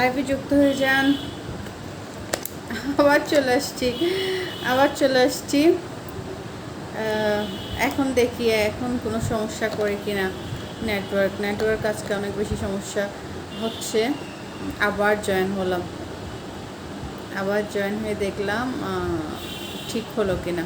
লাইভে যুক্ত হয়ে যান। আবার চলে আসছি। এখন দেখি এখন কোনো সমস্যা করে কিনা। নেটওয়ার্ক আজকে অনেক বেশি সমস্যা হচ্ছে। আবার জয়েন হয়ে দেখলাম ঠিক হলো কিনা।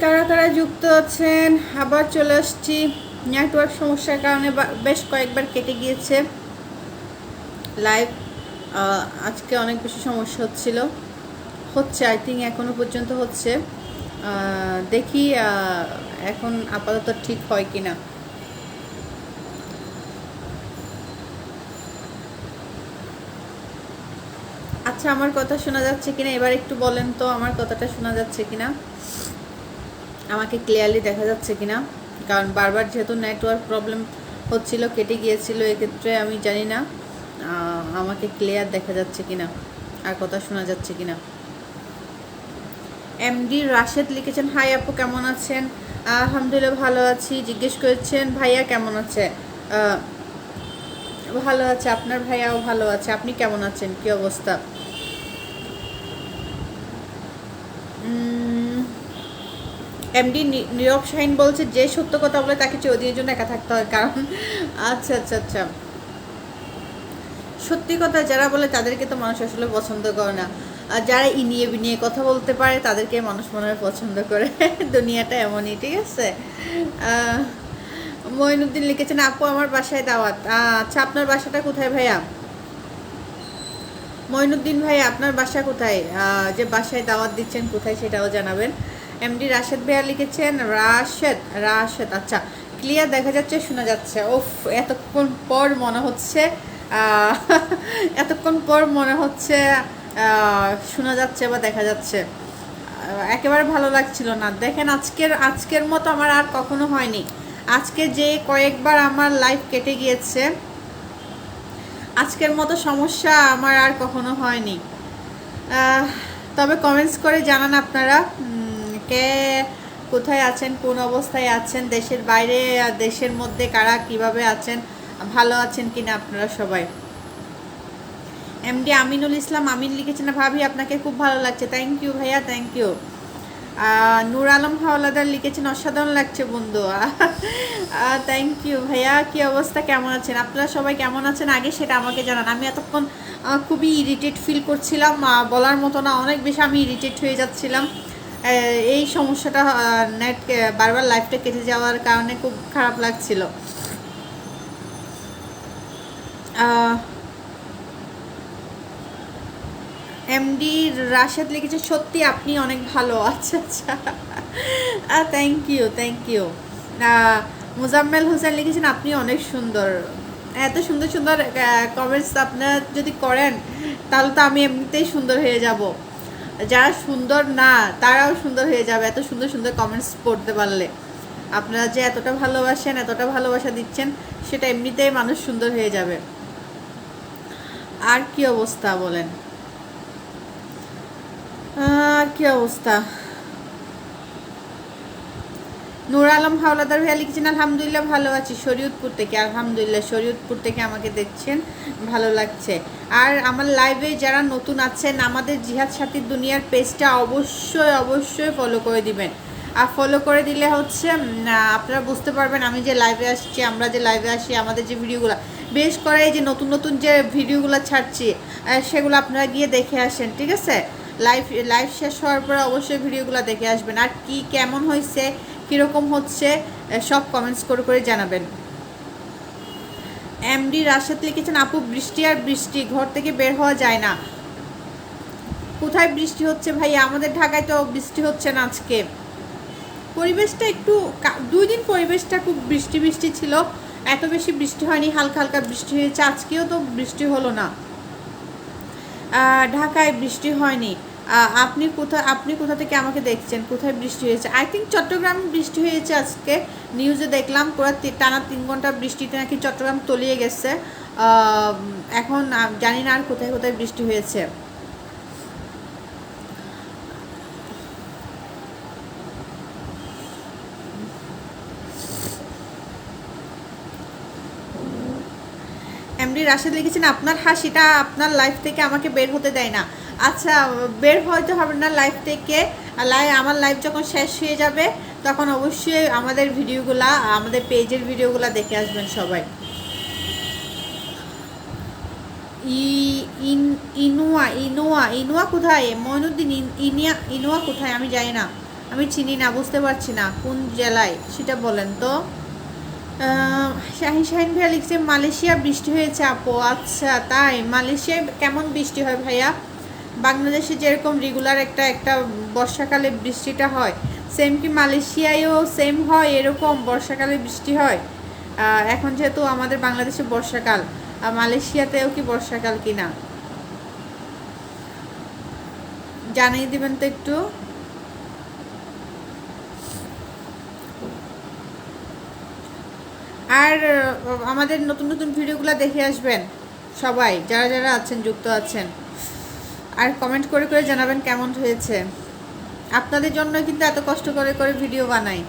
কারা কারা যুক্ত আছেন? আবার চলে আসছি। নেটওয়ার্ক সমস্যার কারণে বেশ কয়েকবার কেটে গিয়েছে লাইভ। আজকে অনেক বেশি সমস্যা হচ্ছে আই থিঙ্ক এখনো পর্যন্ত হচ্ছে। দেখি এখন আপাতত ঠিক হয় কিনা। আচ্ছা, আমার কথা শোনা যাচ্ছে কিনা এবার একটু বলেন তো, আমার কথাটা শোনা যাচ্ছে কিনা, আমাকে ক্লিয়ারলি দেখা যাচ্ছে কিনা। কারণ বারবার যেহেতু নেটওয়ার্ক প্রবলেম হচ্ছিল, কেটে গিয়েছিল, এক্ষেত্রে আমি জানি না আমাকে ক্লিয়ার দেখা যাচ্ছে কিনা আর কথা শোনা যাচ্ছে কিনা। এমডি রাশেদ লিখেছেন, হাই আপু কেমন আছেন? আলহামদুলিল্লাহ ভালো আছি। জিজ্ঞেস করেছেন ভাইয়া কেমন আছে? ভালো আছে, আপনার ভাইয়াও ভালো আছে। আপনি কেমন আছেন? কি অবস্থা? এমডি নীরব শাহিন বলছে, যে সত্য কথা বলে তাকে চৌধুরীর জন্য একা থাকতে হয়। কারণ আচ্ছা আচ্ছা আচ্ছা, সত্যি কথা যারা বলে তাদেরকে তো মানুষ আসলে পছন্দ করে না, আর যারা ইনিয়ে বিনিয়ে কথা বলতে পারে তাদেরকে মানুষ মনে হয় পছন্দ করে। দুনিয়াটা এমনই, ঠিক আছে। মঈনুদ্দিন লিখেছেন, আপু আমার বাসায় দাওয়াত। আচ্ছা, আপনার বাসাটা কোথায় ভাইয়া? মঈনুদ্দিন ভাই আপনার বাসা কোথায়? যে বাসায় দাওয়াত দিচ্ছেন কোথায় সেটাও জানাবেন। এমডি রাশেদ ভাইয়া লিখেছেন, রাশেদ আচ্ছা, ক্লিয়ার দেখা যাচ্ছে, শোনা যাচ্ছে। ওফ, এতক্ষণ পর মনে হচ্ছে শোনা যাচ্ছে বা দেখা যাচ্ছে। একেবারে ভালো লাগছিল না। দেখেন, আজকের মতো আমার আর কখনো হয়নি। আজকে যে কয়েকবার আমার লাইফ কেটে গিয়েছে, আজকের মতো সমস্যা আমার আর কখনো হয়নি। তবে কমেন্টস করে জানান আপনারা কে কোথায় আছেন, কোন অবস্থায় আছেন, দেশের বাইরে দেশের মধ্যে কারা কিভাবে আছেন, ভালো আছেন কিনা আপনারা সবাই। এমডি আমিনুল ইসলাম আমিন লিখেছেন, ভাবি আপনাকে খুব ভালো লাগছে। থ্যাংক ইউ ভাইয়া, থ্যাংক ইউ। নূর আলম হাওলাদার লিখেছেন, অসাধারণ লাগছে বন্ধু। থ্যাংক ইউ ভাইয়া। কি অবস্থা, কেমন আছেন আপনারা সবাই? কেমন আছেন আগে সেটা আমাকে জানান। আমি এতক্ষণ খুবই ইরিটেট ফিল করছিলাম, বলার মতো না, অনেক বেশি আমি ইরিটেট হয়ে যাচ্ছিলাম। এই সমস্যাটা নেট বারবার লাইফটা কেটে যাওয়ার কারণে খুব খারাপ লাগছিল। এমডি রাশেদ লিখেছে, সত্যি আপনি অনেক ভালো। আচ্ছা আচ্ছা, থ্যাংক ইউ। মুজাম্মেল হোসেন লিখেছেন, আপনি অনেক সুন্দর। এত সুন্দর সুন্দর কমেন্টস আপনারা যদি করেন তাহলে তো আমি এমনিতেই সুন্দর হয়ে যাব। যারা সুন্দর না তারাও সুন্দর হয়ে যাবে এত সুন্দর সুন্দর কমেন্টস পড়তে পারলে। আপনারা যে এতটা ভালোবাসেন, এতটা ভালোবাসা দিচ্ছেন, সেটা এমনিতেই মানুষ সুন্দর হয়ে যাবে। আর কি অবস্থা বলেন, আর কি অবস্থা? নূর আলম হাওলাদার ভাইয়া লিখেছেন, আলহামদুলিল্লাহ ভালো আছি শরীয়তপুর থেকে। আলহামদুলিল্লাহ, শরীয়তপুর থেকে আমাকে দেখছেন, ভালো লাগছে। আর আমার লাইভে যারা নতুন আছেন, আমাদের জিহাদ সাথীর দুনিয়ার পেজটা অবশ্যই ফলো করে দিবেন। আর ফলো করে দিলে হচ্ছে আপনারা বুঝতে পারবেন আমি যে লাইভে আসছি, আমরা যে লাইভে আসি, আমাদের যে ভিডিওগুলো বেশ করে যে নতুন যে ভিডিওগুলো ছাড়ছি, সেগুলো আপনারা গিয়ে দেখে আসেন, ঠিক আছে। লাইভ শেষ হওয়ার পরে অবশ্যই ভিডিওগুলো দেখে আসবেন। আর কি কেমন হয়েছে, কীরকম হচ্ছে, সব কমেন্টস করে জানাবেন। এমডি রাশেদ লিখেছেন, আপু বৃষ্টি আর বৃষ্টি, ঘর থেকে বের হওয়া যায় না। কোথায় বৃষ্টি হচ্ছে ভাই? আমাদের ঢাকায় তো বৃষ্টি হচ্ছে না আজকে। পরিবেশটা একটু 2 দিন পরিবেশটা খুব বৃষ্টি বৃষ্টি ছিল, এত বেশি বৃষ্টি হয়নি, হালকা হালকা বৃষ্টি হয়েছে। আজকেও তো বৃষ্টি হলো না, ঢাকায় বৃষ্টি হয়নি। আপনি কোথা থেকে আমাকে দেখছেন, কোথায় বৃষ্টি হয়েছে? আই থিঙ্ক চট্টগ্রামে বৃষ্টি হয়েছে আজকে, নিউজে দেখলাম পুরো টানা 3 ঘন্টা বৃষ্টিতে নাকি চট্টগ্রাম তলিয়ে গেছে। এখন জানি না আর কোথায় কোথায় বৃষ্টি হয়েছে। এমডি রাশেদ লিখেছেন আপনার হাসিটা আপনার লাইফ থেকে আমাকে বের হতে দেয় না। আচ্ছা, বের হয়তো হবে না লাইফ থেকে। আমার লাইফ যখন শেষ হয়ে যাবে তখন অবশ্যই আমাদের ভিডিওগুলা, আমাদের পেজের ভিডিওগুলা দেখে আসবেন সবাই। ইনুয়া ইনুয়া ইনুয়া কোথায়? মইনুদ্দিন ইনুয়া কোথায়? আমি জানি না, আমি চিনি না, বুঝতে পারছি না কোন জেলায় সেটা বলেন তো। শাহিন ভাইয়া লিখছে মালয়েশিয়া বৃষ্টি হয়েছে আপু। আচ্ছা তাই, মালয়েশিয়ায় কেমন বৃষ্টি হয় ভাইয়া? বাংলাদেশে যেরকম রেগুলার একটা বর্ষাকালে বৃষ্টিটা হয়, সেম কি মালয়েশিয়ায়ও সেম হয় এরকম বর্ষাকালে বৃষ্টি হয়? এখন যেহেতু আমাদের বাংলাদেশে বর্ষাকাল, মালয়েশিয়াতেও কি বর্ষাকাল কিনা জানিয়ে দিবেন তো একটু। আর আমাদের নতুন নতুন ভিডিওগুলো দেখে আসবেন সবাই, যারা যারা আছেন, যুক্ত আছেন। আর কমেন্ট করে করে জানাবেন কেমন হয়েছে। আপনাদের জন্য কিন্তু এত কষ্ট করে করে ভিডিও বানাই।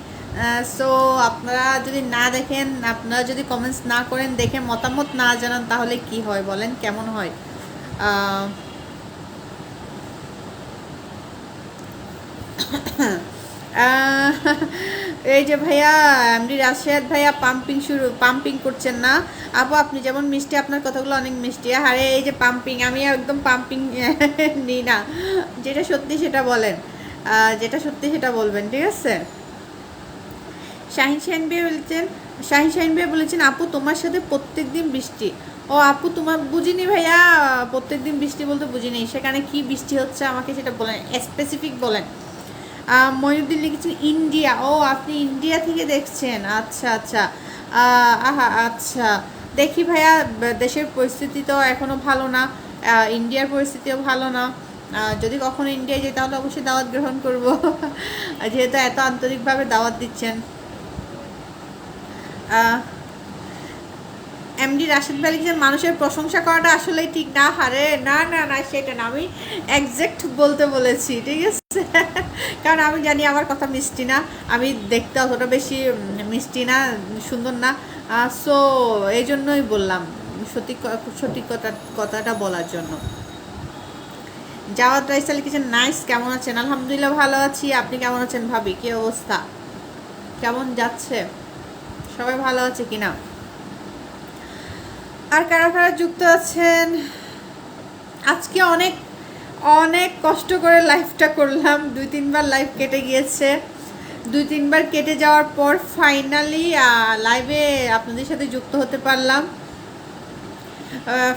সো আপনারা যদি না দেখেন, আপনারা যদি কমেন্টস না করেন, দেখে মতামত না জানান, তাহলে কি হয় বলেন, কেমন হয়? এই যে ভাইয়া এমডি রাশেদ ভাইয়া পাম্পিং করছেন না আপু? আপনি যেমন মিষ্টি, আপনার কথাগুলো অনেক মিষ্টি। আরে এই যে পাম্পিং, আমি একদম পাম্পিং নিই না, যেটা সত্যি সেটা বলেন, যেটা সত্যি সেটা বলবেন, ঠিক আছে? শাহিন ভাই বলেছেন আপু তোমার সাথে প্রত্যেক দিন বৃষ্টি। ও আপু তোমার বুঝিনি ভাইয়া, প্রত্যেক দিন বৃষ্টি বলতে বুঝিনি, সেখানে কি বৃষ্টি হচ্ছে আমাকে সেটা বলেন, স্পেসিফিক বলেন। মইনুদ্দিন লিখেছেন ইন্ডিয়া। ও আপনি ইন্ডিয়া থেকে দেখছেন, আচ্ছা আচ্ছা। আচ্ছা, দেখি ভাইয়া, দেশের পরিস্থিতি তো এখনও ভালো না, ইন্ডিয়ার পরিস্থিতিও ভালো না। যদি কখনো ইন্ডিয়ায় যাই তাহলে অবশ্যই দাওয়াত গ্রহণ করব, যেহেতু এত আন্তরিকভাবে দাওয়াত দিচ্ছেন। এমডি রাশেদ ভাই লিখেছেন মানুষের প্রশংসা করাটা আসলেই ঠিক না। হারে না না না, সেটা না, আমি একজ্যাক্ট বলতে বলেছি, ঠিক আছে? কারণ আমি জানি আমার কথা মিষ্টি না, আমি দেখতে অতটা বেশি মিষ্টি না, সুন্দর না। সো এই জন্যই বললাম, সঠিক কথাটা বলার জন্য। জাওয়াদ রাইসা লিখেছেন নাইস, কেমন আছেন? আলহামদুলিল্লাহ ভালো আছি, আপনি কেমন আছেন ভাবি? কি অবস্থা, কেমন যাচ্ছে? সবাই ভালো আছে কিনা? আর কারা কারা যুক্ত আছেন? আজকে অনেক অনেক কষ্ট করে লাইভটা করলাম, 2-3 বার লাইভ কেটে গিয়েছে। 2-3 বার কেটে যাওয়ার পর ফাইনালি লাইভে আপনাদের সাথে যুক্ত হতে পারলাম।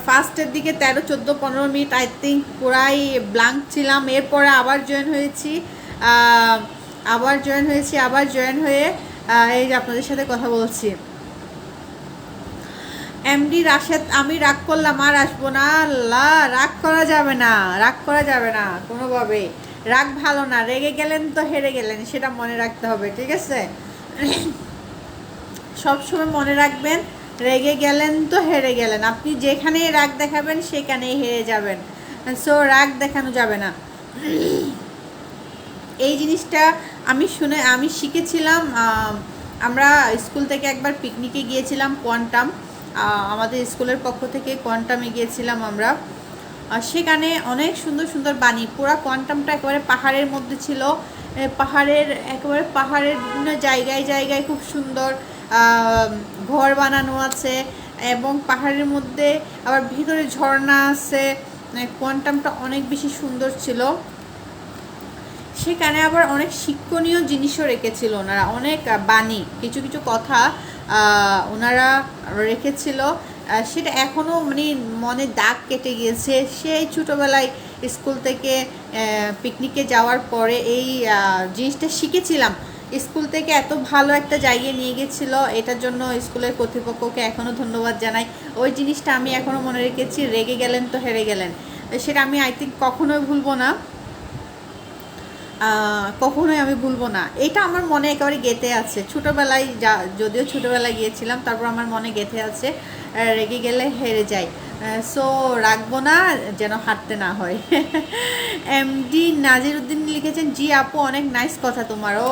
ফার্স্টের দিকে 13-14-15 মিনিট আই থিঙ্ক পুরাই ব্লাঙ্ক ছিলাম, এরপরে আবার জয়েন হয়েছি, আবার জয়েন হয়ে এই যে আপনাদের সাথে কথা বলছি। এমডি রাশেদ, আমি রাগ করলাম, আর আসবো না। আল্লাহ, রাগ করা যাবে না কোনোভাবে। রাগ ভালো না, রেগে গেলেন তো হেরে গেলেন, সেটা মনে রাখতে হবে, ঠিক আছে? সবসময় মনে রাখবেন, রেগে গেলেন তো হেরে গেলেন। আপনি যেখানেই রাগ দেখাবেন সেখানেই হেরে যাবেন। সো রাগ দেখানো যাবে না, এই জিনিসটা আমি শিখেছিলাম। আমরা স্কুল থেকে একবার পিকনিকে গিয়েছিলাম, কোয়ান্টাম, আমাদের স্কুলের পক্ষ থেকে কোয়ান্টামে গিয়েছিলাম আমরা। সেখানে অনেক সুন্দর সুন্দর বাণী, পুরো কোয়ান্টামটা একেবারে পাহাড়ের মধ্যে ছিল, পাহাড়ের বিভিন্ন জায়গায় জায়গায় খুব সুন্দর ঘর বানানো আছে, এবং পাহাড়ের মধ্যে আবার ভিতরে ঝর্ণা আছে। কোয়ান্টামটা অনেক বেশি সুন্দর ছিল। সেখানে আবার অনেক শিক্ষণীয় জিনিসও রেখেছিল ওনারা, অনেক বাণী, কিছু কিছু কথা ওনারা রেখেছিল, সেটা এখনও মানে মনে দাগ কেটে গিয়েছে। সেই ছোটোবেলায় স্কুল থেকে পিকনিকে যাওয়ার পরে এই জিনিসটা শিখেছিলাম, স্কুল থেকে এত ভালো একটা জায়গায় নিয়ে গেছিল, এটার জন্য স্কুলের কর্তৃপক্ষকে এখনও ধন্যবাদ জানাই। ওই জিনিসটা আমি এখনও মনে রেখেছি, রেগে গেলেন তো হেরে গেলেন, সেটা আমি আই থিঙ্ক কখনোই ভুলবো না, কখনোই আমি ভুলবো না। এটা আমার মনে একেবারে গেঁথে আছে ছোটোবেলায়, যদিও ছোটোবেলায় গিয়েছিলাম, তারপর আমার মনে গেঁথে আছে রেগে গেলে হেরে যাই। সো রাখবো না, যেন হাঁটতে না হয়। এমডি নাজির উদ্দিন লিখেছেন, জি আপু অনেক নাইস কথা তোমার। ও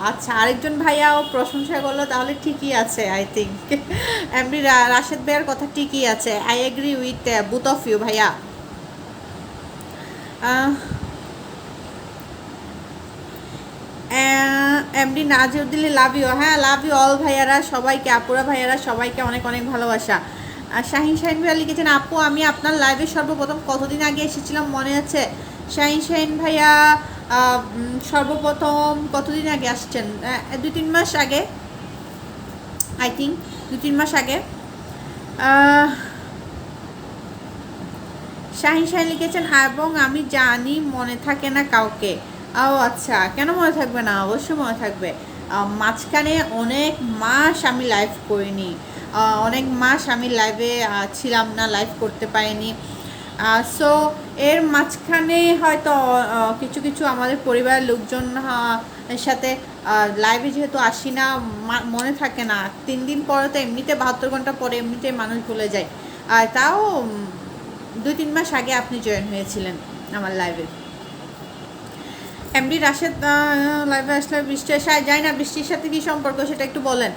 আচ্ছা, আরেকজন ভাইয়াও প্রশংসা করলো, তাহলে ঠিকই আছে আই থিঙ্ক। এমডি রাশেদ ভাইয়ার কথা ঠিকই আছে, I agree with both of you ভাইয়া। এমডি নাজিউদ্দিন লাভ ইউ, হ্যাঁ লাভ ইউ অল ভাইয়ারা, সবাইকে আপুরা ভাইয়ারা সবাইকে অনেক অনেক ভালোবাসা। শাহিন ভাইয়া লিখেছেন, আপু আমি আপনার লাইভে সর্বপ্রথম কতদিন আগে এসেছিলাম মনে আছে? শাহিন ভাইয়া সর্বপ্রথম কতদিন আগে আসছেন? 2-3 মাস আগে আই থিঙ্ক, 2-3 মাস আগে। শাহিন লিখেছেন, এবং আমি জানি মনে থাকে না কাউকে। ও আচ্ছা, কেন মনে থাকবে না, অবশ্যই মনে থাকবে। মাঝখানে অনেক মাস আমি লাইভ করিনি, অনেক মাস আমি লাইভে ছিলাম না, লাইভ করতে পারিনি। সো এর মাঝখানে হয়তো কিছু কিছু আমাদের পরিবারের লোকজন সাথে লাইভে যেহেতু আসি না, মনে থাকে না। 3 দিন পরে তো এমনিতে 72 ঘন্টা পরে এমনিতে মানুষ ভুলে যায়। আর তাও 2-3 মাস আগে আপনি জয়েন হয়েছিলেন আমার লাইভে। এমডি রাশেদ লাইভে আসলে বৃষ্টি যায় না, বৃষ্টির সাথে কী সম্পর্ক সেটা একটু বলেন।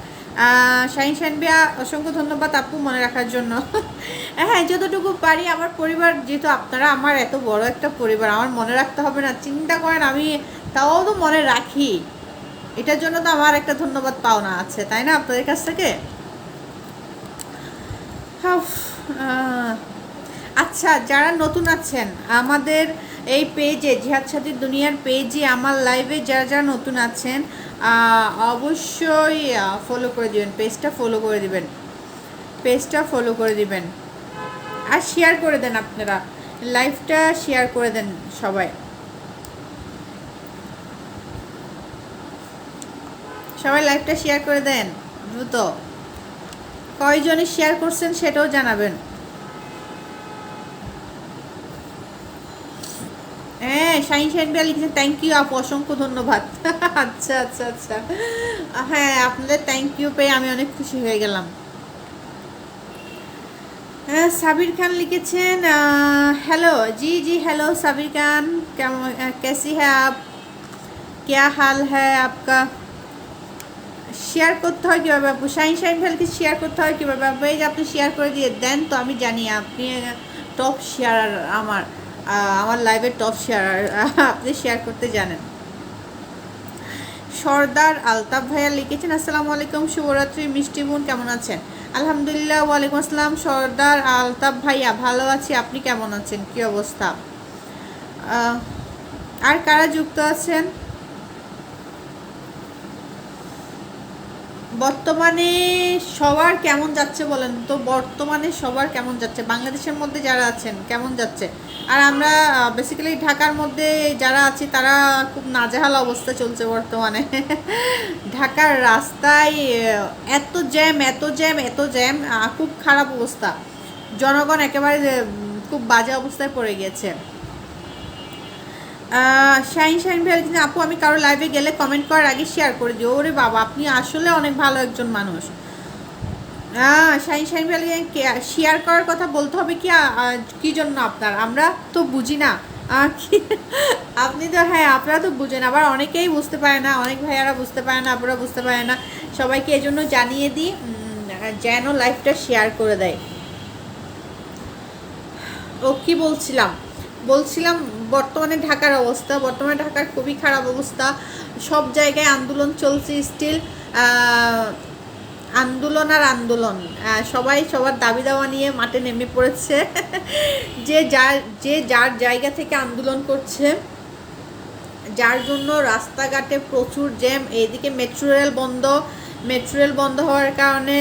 শাহিন ভাইয়া অসংখ্য ধন্যবাদ আপু মনে রাখার জন্য। হ্যাঁ, যতটুকু পারি আমার পরিবার, যেহেতু আপনারা আমার এত বড় একটা পরিবার, আমার মনে রাখতে হবে না, চিন্তা করেন, আমি তাও তো মনে রাখি, এটার জন্য তো আমার একটা ধন্যবাদ পাওনা আছে, তাই না আপনাদের কাছ থেকে? আচ্ছা, যারা নতুন আছেন আমাদের এই পেজে, জিহাদ সাথী দুনিয়ার পেজে আমার লাইভে যারা যারা নতুন আছেন অবশ্যই ফলো করে দিবেন, পেজটা ফলো করে দিবেন, পেজটা ফলো করে দিবেন, আর শেয়ার করে দেন, আপনারা লাইভটা শেয়ার করে দেন সবাই, সবাই লাইভটা শেয়ার করে দেন দ্রুত। কয়জনে শেয়ার করছেন সেটাও জানাবেন। হ্যাঁ, শাহিন ভাইয়া লিখেছেন, থ্যাংক ইউ আপু, অসংখ্য ধন্যবাদ। আচ্ছা আচ্ছা আচ্ছা, হ্যাঁ আপনাদের থ্যাংক ইউ পেয়ে আমি অনেক খুশি হয়ে গেলাম। হ্যাঁ, সাবির খান লিখেছেন, हेलो जी जी हेलो साबिर खान, कैसी है आप, क्या हाल है आपका? শেয়ার করতে হয় কীভাবে আপু? শাহিন ভাইকে শেয়ার করতে হয় কীভাবে আপু? এই যে আপনি শেয়ার করে দিয়ে দেন তো আমি জানি আপনি টপ শেয়ারার, আমার লাইভের টপ শেয়ারার, আপনি শেয়ার করতে জানেন। সর্দার আলতাফ ভাইয়া লিখেছেন, আসসালামু আলাইকুম, শুভরাত্রি মিষ্টি বোন, কেমন আছেন? আলহামদুলিল্লাহ, ওয়ালাইকুম আসসালাম সর্দার আলতাফ ভাইয়া, ভালো আছি, আপনি কেমন আছেন, কি অবস্থা? আর কারা যুক্ত আছেন? বর্তমানে সবার কেমন যাচ্ছে বলেন তো, বর্তমানে সবার কেমন যাচ্ছে, বাংলাদেশের মধ্যে যারা আছেন কেমন যাচ্ছে? আর আমরা বেসিক্যালি ঢাকার মধ্যে যারা আছি তারা খুব নাজেহাল অবস্থা চলছে বর্তমানে। ঢাকার রাস্তায় এত জ্যাম এত জ্যাম এত জ্যাম, খুব খারাপ অবস্থা, জনগণ একেবারে খুব বাজে অবস্থায় পড়ে গিয়েছে। শাহিন ভাই কিন্তু আপু আমি কারো লাইভে গেলে কমেন্ট করার আগে শেয়ার করে দিও। ওরে বাবা, আপনি আসলে অনেক ভালো একজন মানুষ। শাহিন ভাই শেয়ার করার কথা বলতে হবে কি জন্য আপনার, আমরা তো বুঝি না। আপনি তো, হ্যাঁ আপনারা তো বুঝেন, আবার অনেকেই বুঝতে পারে না, অনেক ভাইয়ারা বুঝতে পারে না, আপনারা বুঝতে পারে না, সবাইকে এই জন্য জানিয়ে দিই যেন লাইভটা শেয়ার করে দেয়। ও কি বলছিলাম বর্তমানে ঢাকার অবস্থা, বর্তমানে ঢাকার খুবই খারাপ অবস্থা, সব জায়গায় আন্দোলন চলছে স্টিল, আন্দোলন আর আন্দোলন, সবাই সবার দাবি দাওয়া নিয়ে মাঠে নেমে পড়েছে। যে যার জায়গা থেকে আন্দোলন করছে, যার জন্য রাস্তাঘাটে প্রচুর জ্যাম, এইদিকে মেট্রো রেল বন্ধ হওয়ার কারণে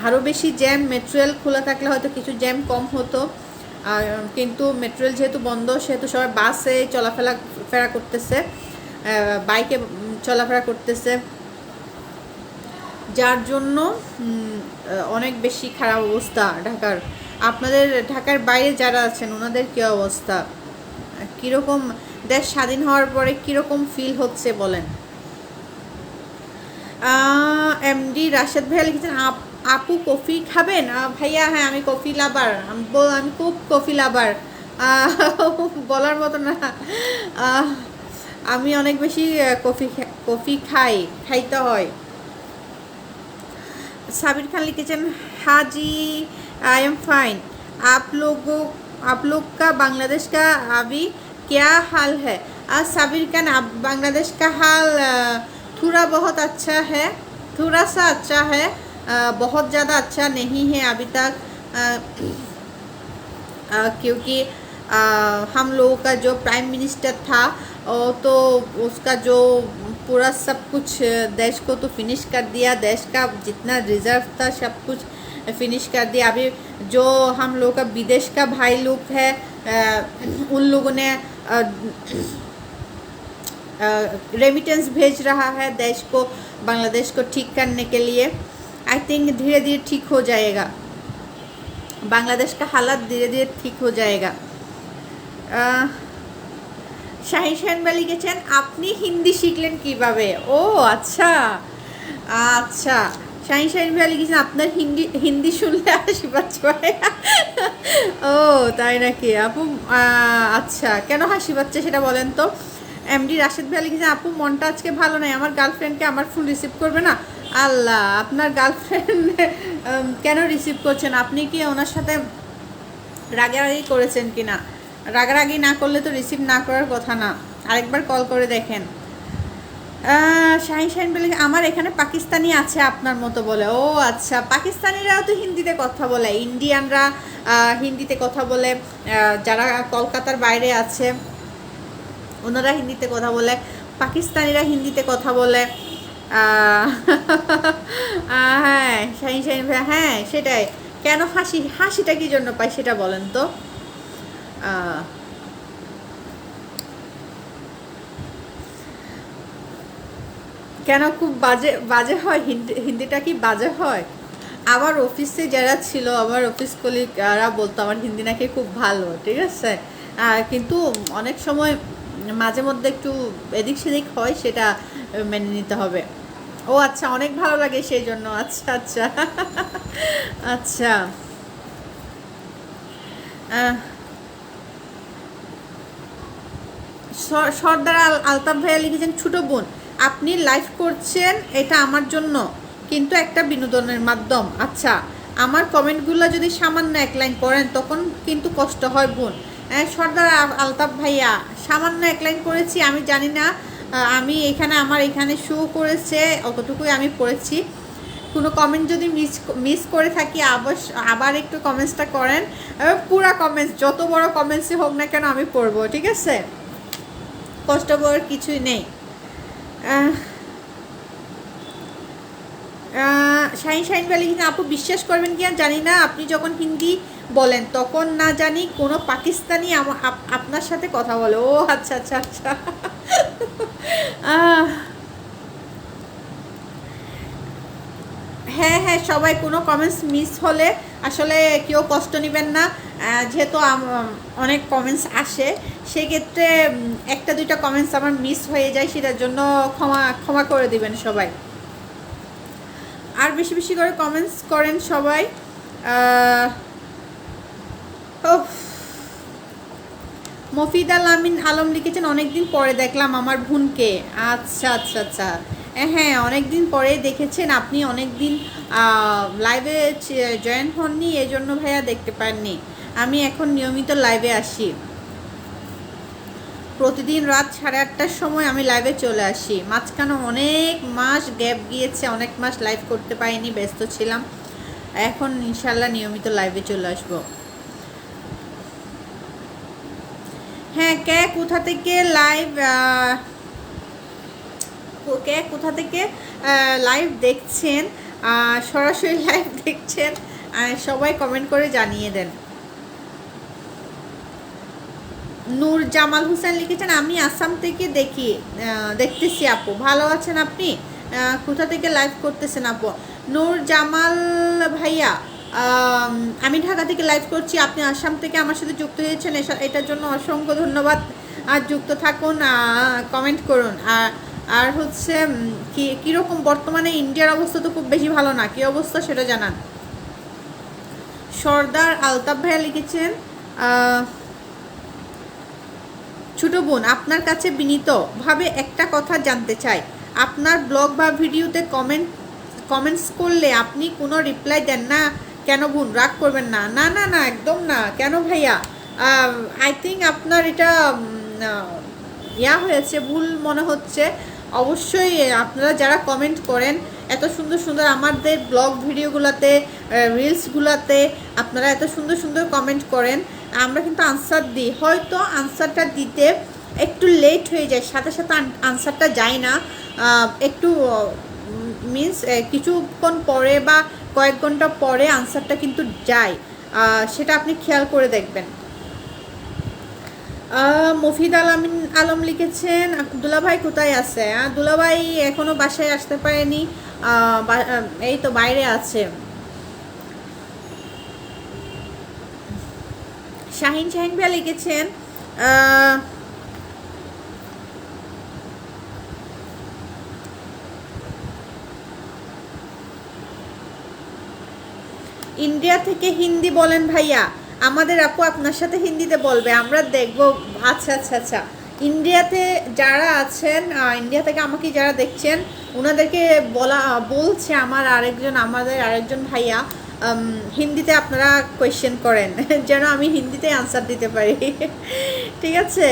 আরও বেশি জ্যাম। মেট্রো রেল খোলা থাকলে হয়তো কিছু জ্যাম কম হতো, কিন্তু মেট্রো রেল যেহেতু বন্ধ সেহেতু সবাই বাসে চলাফেরা করতেছে, বাইকে চলাফেরা করতেছে, যার জন্য অনেক বেশি খারাপ অবস্থা ঢাকার। আপনাদের ঢাকার বাইরে যারা আছেন ওনাদের কী অবস্থা, কীরকম দেশ স্বাধীন হওয়ার পরে কীরকম ফিল হচ্ছে বলেন। এমডি রাশেদ ভাইয়া লিখেছেন আপু কফি খাবেন? ভাইয়া হ্যাঁ আমি কফি লাভার, আমি খুব কফি লাভার, বলার মতো না। আমি অনেক বেশি কফি খাইতে হয়। साबिर खान लिखेছেন हाँ जी आई एम फाइन, आप लोग का बांग्लादेश का अभी क्या हाल है? साबिर खान बांग्लादेश का हाल थोड़ा बहुत अच्छा है, थोड़ा सा अच्छा है, बहुत ज़्यादा अच्छा नहीं है अभी तक, क्योंकि हम लोगों का जो प्राइम मिनिस्टर था तो उसका जो पूरा सब कुछ देश को तो फिनिश कर दिया, देश का जितना रिजर्व था सब कुछ फिनिश कर दिया। अभी जो हम लोग का विदेश का भाई लोग है उन लोगों ने रेमिटेंस भेज रहा है देश को, बांग्लादेश को ठीक करने के लिए। आई थिंक धीरे धीरे ठीक हो जाएगा, बांग्लादेश का हालत धीरे धीरे ठीक हो जाएगा। শাহিন শাহিন ভাই লিখেছেন আপনি হিন্দি শিখলেন কিভাবে? ও আচ্ছা আচ্ছা, শাহিন শাহিন ভাই লিখেছেন আপনার হিন্দি শুনলে হাসি পাচ্ছে। ও তাই নাকি আপু? আচ্ছা, কেন হাসি পাচ্ছে সেটা বলেন তো। এমডি রাশেদ ভাই লিখেছেন আপু মনটা আজকে ভালো নাই, আমার গার্লফ্রেন্ডকে আমার ফুল রিসিভ করবে না। আল্লাহ, আপনার গার্লফ্রেন্ড কেন রিসিভ করছেন? আপনি কি ওনার সাথে রাগারাগি করেছেন কি না? রাগারাগি না করলে তো রিসিভ না করার কথা না, আরেকবার কল করে দেখেন। শাহিন শাহিন বলে আমার এখানে পাকিস্তানি আছে আপনার মতো বলে। ও আচ্ছা, পাকিস্তানিরাও তো হিন্দিতে কথা বলে, ইন্ডিয়ানরা হিন্দিতে কথা বলে, যারা কলকাতার বাইরে আছে ওনারা হিন্দিতে কথা বলে, পাকিস্তানিরা হিন্দিতে কথা বলে। হ্যাঁ শাহিন শাহিন ভাই, হ্যাঁ সেটাই। কেন হাসিটা কি জন্য পাই সেটা বলেন তো। কেন খুব বাজে হয়? হিন্দিটা কি বাজে হয়? আমার অফিসে যারা ছিল, আমার অফিস কলিগরা বলতো আমার হিন্দি নাকি খুব ভালো, ঠিক আছে, কিন্তু অনেক সময় মাঝে মধ্যে একটু এদিক সেদিক হয়, সেটা মেনে নিতে হবে। ও আচ্ছা, অনেক ভালো লাগে সেই জন্য। আচ্ছা আচ্ছা আচ্ছা। সর্দার আলতাফ ভাইয়া লিখেছেন ছোটো বোন আপনি লাইভ করছেন এটা আমার জন্য কিন্তু একটা বিনোদনের মাধ্যম। আচ্ছা, আমার কমেন্টগুলো যদি সামান্য এক লাইন করেন তখন কিন্তু কষ্ট হয় বোন। সর্দার আলতাফ ভাইয়া, সামান্য এক লাইন করেছি, আমি জানি না, আমি আমার এখানে শো করেছে অতটুকুই আমি পড়েছি। কোনো কমেন্ট যদি মিস করে থাকি আবার একটু কমেন্টসটা করেন, পুরা কমেন্টস যত বড় কমেন্টসই হোক না কেন আমি পড়বো, ঠিক আছে, কষ্ট পাওয়ার কিছুই নেই। শাহিন বলে কিন্তু আপু বিশ্বাস করবেন কি জানি না, আপনি যখন হিন্দি বলেন তখন না জানি কোনো পাকিস্তানি আপনার সাথে কথা বলে। ও আচ্ছা আচ্ছা আচ্ছা। হ্যাঁ হ্যাঁ, সবাই কোনো কমেন্টস মিস হলে আসলে কেউ কষ্ট নেবেন না, যেহেতু অনেক কমেন্টস আসে, সেক্ষেত্রে একটা দুইটা কমেন্টস আমার মিস হয়ে যায়, সেটার জন্য ক্ষমা করে দিবেন সবাই। আর বেশি বেশি করে কমেন্টস করেন সবাই। মফিদাল আমিন আলম লিখেছেন অনেকদিন পরে দেখলাম আমার বোনকে। আচ্ছা আচ্ছা আচ্ছা, হ্যাঁ অনেকদিন পরে দেখেছেন আপনি, অনেকদিন লাইভে জয়েন হননি, এই জন্য ভাইয়া দেখতে পাননি। আমি এখন নিয়মিত লাইভে আসি, প্রতিদিন রাত 8:30টার সময় আমি লাইভে চলে আসি। মাঝখানে অনেক মাস গ্যাপ গিয়েছে, অনেক মাস লাইভ করতে পারিনি, ব্যস্ত ছিলাম। এখন ইনশাল্লাহ নিয়মিত লাইভে চলে আসবো। হ্যাঁ, কে কোথা থেকে লাইভ দেখছেন, সরাসরি লাইভ দেখছেন, সবাই কমেন্ট করে জানিয়ে দেন। নূর জামাল হোসেন লিখেছেন আমি আসাম থেকে দেখতেছি আপু, ভালো আছেন আপনি? কোথা থেকে লাইভ করতেছেন আপু? নূর জামাল ভাইয়া, আমি ঢাকা থেকে লাইভ করছি, আপনি আসাম থেকে আমার সাথে যুক্ত হয়েছেন, এটার জন্য অসংখ্য ধন্যবাদ। আর যুক্ত থাকুন, কমেন্ট করুন। আর হচ্ছে কীরকম বর্তমানে ইন্ডিয়ার অবস্থা তো খুব বেশি ভালো না, কী অবস্থা সেটা জানান। সর্দার আলতাফ ভাইয়া লিখেছেন ছোটো বোন, আপনার কাছে বিনীতভাবে একটা কথা জানতে চাই, আপনার ব্লগ বা ভিডিওতে কমেন্টস করলে আপনি কোনো রিপ্লাই দেন না কেন বোন? রাগ করবেন না। না না না, একদম না। কেন ভাইয়া? আই থিঙ্ক আপনার এটা হয়েছে, ভুল মনে হচ্ছে। অবশ্যই আপনারা যারা কমেন্ট করেন এত সুন্দর সুন্দর আমাদের ব্লগ ভিডিওগুলোতে, রিলসগুলোতে আপনারা এত সুন্দর সুন্দর কমেন্ট করেন, আমরা কিন্তু আনসার দিই। হয়তো আনসারটা দিতে একটু লেট হয়ে যায়, সাথে সাথে আনসারটা যায় না, একটু মিনস কিছুক্ষণ পরে বা কয়েক ঘন্টা পরে আনসারটা কিন্তু যায়, সেটা আপনি খেয়াল করে দেখবেন। মফিদ আলম লিখেছেন দুলাভাই কোথায় আছে? দুলাভাই এখনও বাসায় আসতে পারেনি, এই তো বাইরে আছে। শাহিন ভাইয়া লিখেছেন ইন্ডিয়া থেকে হিন্দি বলেন ভাইয়া, আমাদের আপু আপনার সাথে হিন্দিতে বলবে, আমরা দেখব। আচ্ছা আচ্ছা আচ্ছা, ইন্ডিয়াতে যারা আছেন, ইন্ডিয়া থেকে আমাকে যারা দেখছেন ওনাদেরকে বলছে আমাদের আরেকজন ভাইয়া হিন্দিতে আপনারা কোয়েশ্চেন করেন যেন আমি হিন্দিতে আনসার দিতে পারি। ঠিক আছে।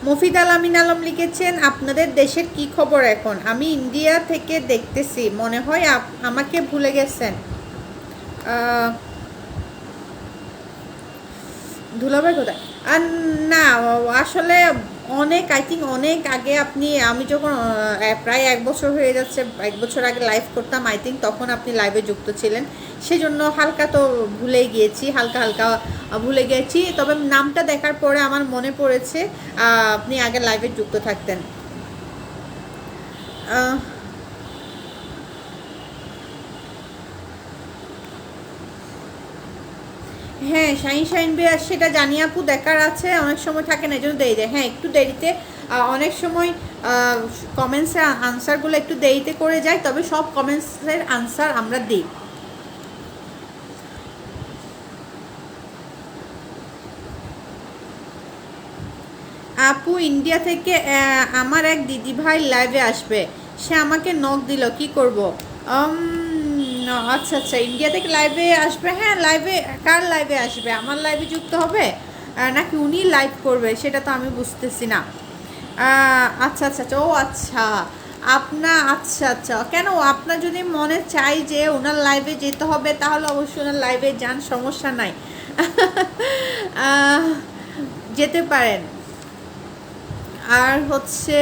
মফিদ আলম লিখেছেন আপনাদের দেশের কি খবর এখন? আমি ইন্ডিয়া থেকে দেখতেছি, মনে হয় আমাকে ভুলে গেছেন। ধুলাভাই কোথায়? না আসলে আই থিঙ্ক অনেক আগে আমি যখন প্রায় 1 বছর হয়ে যাচ্ছে, 1 বছর আগে লাইভ করতাম, আই থিঙ্ক তখন আপনি লাইভে যুক্ত ছিলেন, সেজন্য হালকা তো হালকা ভুলে গেছি। তবে নামটা দেখার পরে আমার মনে পড়েছে আপনি আগে লাইভে যুক্ত থাকতেন। হ্যাঁ শাহিন ভাইয়া, সেটা জানি আপু, দেখার আছে, অনেক সময় থাকে না, এই জন্য দেরি দেয়। হ্যাঁ একটু দেরিতে, অনেক সময় কমেন্টসের আনসারগুলো একটু দেরিতে করে যায়, তবে সব কমেন্টসের আনসার আমরা দিই। আপু ইন্ডিয়া থেকে আমার এক দিদিভাই লাইভে আসবে, সে আমাকে নক দিল, কি করব? আচ্ছা আচ্ছা, ইন্ডিয়া থেকে লাইভে আসবে। হ্যাঁ লাইভে, কার লাইভে আসবে? আমার লাইভে যুক্ত হবে নাকি উনি লাইভ করবে সেটা তো আমি বুঝতেছি না। আচ্ছা আচ্ছা আচ্ছা, ও আচ্ছা আচ্ছা আচ্ছা, কেন আপনার যদি মনে চাই যে ওনার লাইভে যেতে হবে তাহলে অবশ্যই ওনার লাইভে যান, সমস্যা নাই। যেতে পারেন। আর হচ্ছে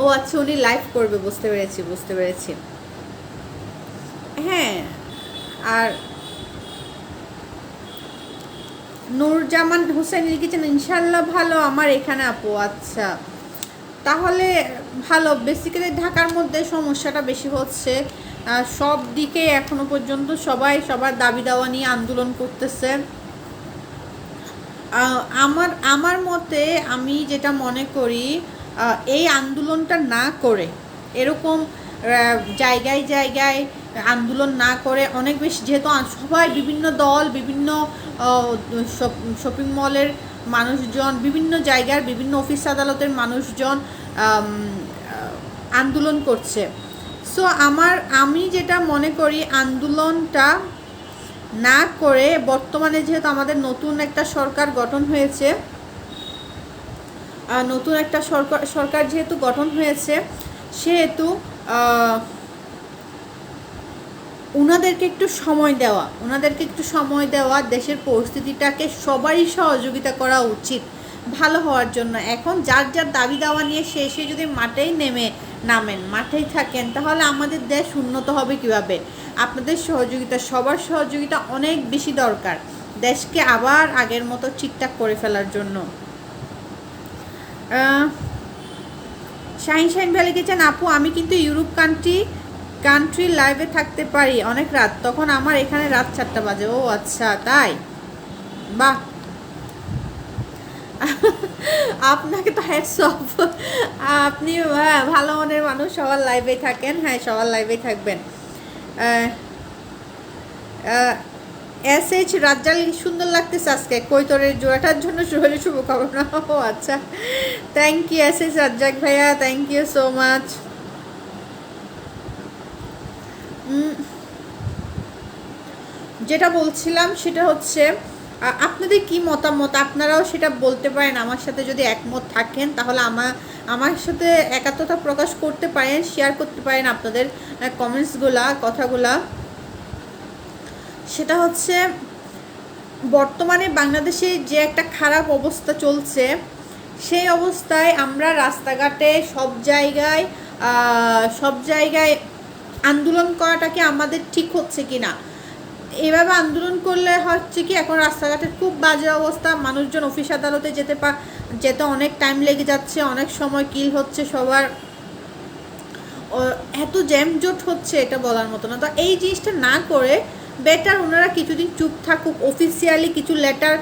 ও আচ্ছা, উনি লাইভ করবে, বুঝতে পেরেছি। হ্যাঁ। আর নূরজামান হোসেন লিখেছেন ইনশাল্লাহ ভালো আমার এখানে আপু। আচ্ছা তাহলে ভালো। বেসিক্যালি ঢাকার মধ্যে সমস্যাটা বেশি হচ্ছে, সব দিকে এখনো পর্যন্ত সবাই সবার দাবি দাওয়া নিয়ে আন্দোলন করতেছে। আমার মতে আমি যেটা মনে করি, এই আন্দোলনটা না করে, এরকম জায়গায় আন্দোলন না করে, অনেক বেশি যেহেতু সবাই বিভিন্ন দল, বিভিন্ন শপিং মলের মানুষজন, বিভিন্ন জায়গার বিভিন্ন অফিস আদালতের মানুষজন আন্দোলন করছে। সো আমি যেটা মনে করি, আন্দোলনটা না করে বর্তমানে যেহেতু আমাদের নতুন একটা সরকার গঠন হয়েছে, যেহেতু গঠন হয়েছে, সেহেতু ওনাদেরকে একটু সময় দেওয়া, দেশের পরিস্থিতিটাকে সবারই সহযোগিতা করা উচিত ভালো হওয়ার জন্য। এখন যার দাবি দাওয়া নিয়ে সে যদি মাঠেই নেমে নামেন, মাঠেই থাকেন, তাহলে আমাদের দেশ উন্নত হবে কিভাবে? আপনাদের সহযোগিতা, সবার সহযোগিতা অনেক বেশি দরকার দেশকে আবার আগের মতো ঠিকঠাক করে ফেলার জন্য। শাহিন শাহিন ভাই লিখেছেন, আপু আমি কিন্তু ইউরোপ কান্ট্রি লাইভে থাকতে পারি অনেক রাত, তখন আমার এখানে রাত 4টা বাজে। ও আচ্ছা, তাই? বাহ, আপনাকে তো হ্যাটস অফ। আপনি ভালো মনের মানুষ, সবার লাইভেই থাকেন। হ্যাঁ, সবার লাইভেই থাকবেন। SH রাজ্জাল, সুন্দর লাগতেছে আজকে কৈতরের জোড়াটার জন্য শুভকামনা। ও আচ্ছা, থ্যাংক ইউ SH রাজ্জাক ভাইয়া, থ্যাংক ইউ সো মাচ। যেটা বলছিলাম সেটা হচ্ছে, আপনাদের কি মতামত, আপনারাও সেটা বলতে পারেন। আমার সাথে যদি একমত থাকেন তাহলে আমার সাথে একাত্মতা প্রকাশ করতে পারেন, শেয়ার করতে পারেন আপনাদের কমেন্টসগুলা, কথাগুলা। সেটা হচ্ছে, বর্তমানে বাংলাদেশে যে একটা খারাপ অবস্থা চলছে, সেই অবস্থায় আমরা রাস্তাঘাটে সব জায়গায় আন্দোলন করাটা কি আমাদের ঠিক হচ্ছে কি না? এভাবে আন্দোলন করলে হচ্ছে কি, এখন রাস্তাঘাটের খুব বাজে অবস্থা, মানুষজন অফিস আদালতে যেতে অনেক টাইম লেগে যাচ্ছে, অনেক সময় কিল হচ্ছে সবার, এত জ্যামজট হচ্ছে, এটা বলার মতো না। তো এই জিনিসটা না করে বেটার ওনারা কিছুদিন চুপ থাকুক, অফিসিয়ালি কিছু লেটার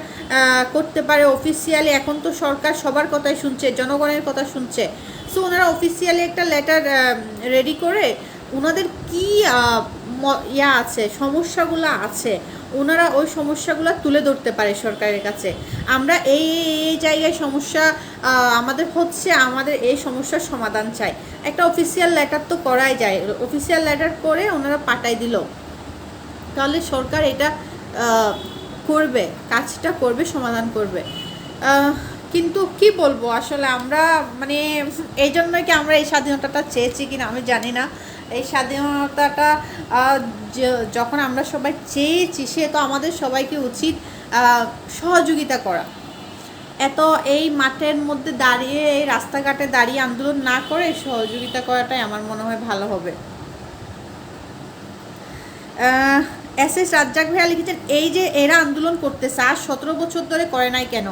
করতে পারে। অফিসিয়ালি এখন তো সরকার সবার কথাই শুনছে, জনগণের কথা শুনছে। সো ওনারা অফিসিয়ালি একটা লেটার রেডি করে ওনাদের কি আছে, সমস্যাগুলো আছে, ওনারা ওই সমস্যাগুলো তুলে ধরতে পারে সরকারের কাছে। আমরা এই জায়গায় সমস্যা আমাদের হচ্ছে, আমাদের এই সমস্যার সমাধান চাই, একটা অফিসিয়াল লেটার তো করাই যায়। অফিসিয়াল লেটার করে ওনারা পাঠাই দিল, তাহলে সরকার এটা করবে, কাজটা করবে, সমাধান করবে। কিন্তু কি বলবো, আসলে আমরা মানে এই জন্যই কি আমরা এই স্বাধীনতাটা চেয়েছি কিনা আমি জানি না। এই স্বাধীনতাটা যখন আমরা সবাই চেয়েছি, সে তো আমাদের সবাইকে উচিত সহযোগিতা করা। এত এই মাঠের মধ্যে দাঁড়িয়ে, এই রাস্তাঘাটে দাঁড়িয়ে আন্দোলন না করে সহযোগিতা করাটাই আমার মনে হয় ভালো হবে। SH রাজ্জাক ভাইয়া লিখেছেন, এই যে এরা আন্দোলন করতেছে আর 17 বছর ধরে করে নাই কেন?